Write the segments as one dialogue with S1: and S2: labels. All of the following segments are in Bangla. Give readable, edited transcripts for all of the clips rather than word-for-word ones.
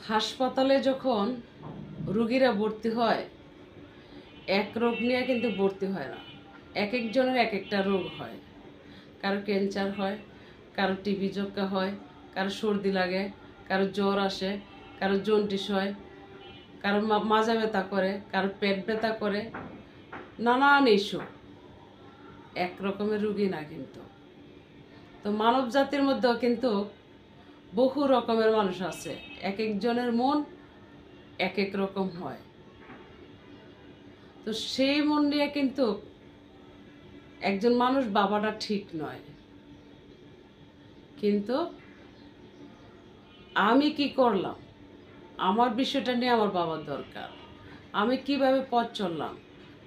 S1: হাসপাতালে যখন রোগীরা ভর্তি হয় এক রোগ নিয়ে কিন্তু ভর্তি হয় না, এক একজনের এক একটা রোগ হয়। কারো ক্যান্সার হয়, কারো টিবি যক্কা হয়, কারো সর্দি লাগে, কারো জ্বর আসে, কারো জন্ডিস হয়, কারো মাজা ব্যথা করে, কারো পেট ব্যথা করে, নানান ইস্যু। এক রকমের রুগী না কিন্তু। তো মানব জাতির মধ্যেও কিন্তু বহু রকমের মানুষ আছে, এক একজনের মন এক এক রকম হয়। তো সেই মন নিয়ে কিন্তু একজন মানুষ বাবাটা ঠিক নয়, কিন্তু আমি কি করলাম, আমার বিষয়টা নিয়ে আমার বাবার দরকার। আমি কিভাবে পথ চললাম,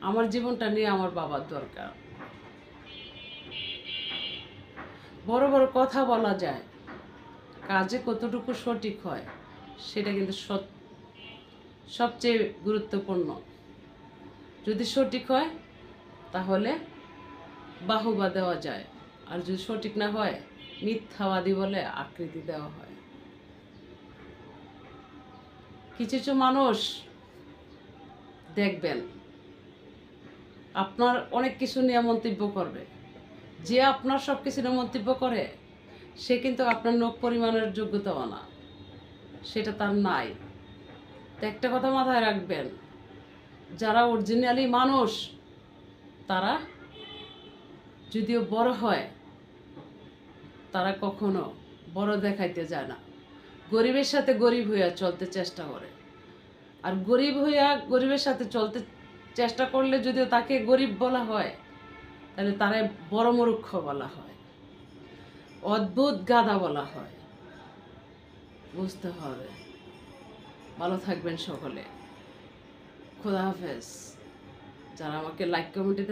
S1: আমার জীবনটা নিয়ে আমার বাবার দরকার। বড় বড় কথা বলা যায়, কাজে কতটুকু সঠিক হয় সেটা কিন্তু সবচেয়ে গুরুত্বপূর্ণ। যদি সঠিক হয় তাহলে বাহুবা দেওয়া যায়, আর যদি সঠিক না হয় মিথ্যাবাদী বলে আকৃতি দেওয়া হয়। কিছু কিছু মানুষ দেখবেন আপনার অনেক কিছু নিয়ে মন্তব্য করবে, যে আপনার সব কিছু নিয়ে মন্তব্য করে সে কিন্তু আপনার নখ পরিমাণের যোগ্যতাও না, সেটা তার নাই। তো একটা কথা মাথায় রাখবেন, যারা অরিজিনালি মানুষ তারা যদিও বড় হয় তারা কখনো বড় দেখাইতে যায় না, গরিবের সাথে গরিব হইয়া চলতে চেষ্টা করে। আর গরিব হইয়া গরিবের সাথে চলতে চেষ্টা করলে যদিও তাকে গরিব বলা হয়, তাহলে তারে বড় মূর্খ বলা হয়, অদ্ভুত গাধা বলা হয়। বুঝতে হবে। ভালো থাকবেন সকলে। খোদা হাফেজ। যারা আমাকে লাইক কমেন্টে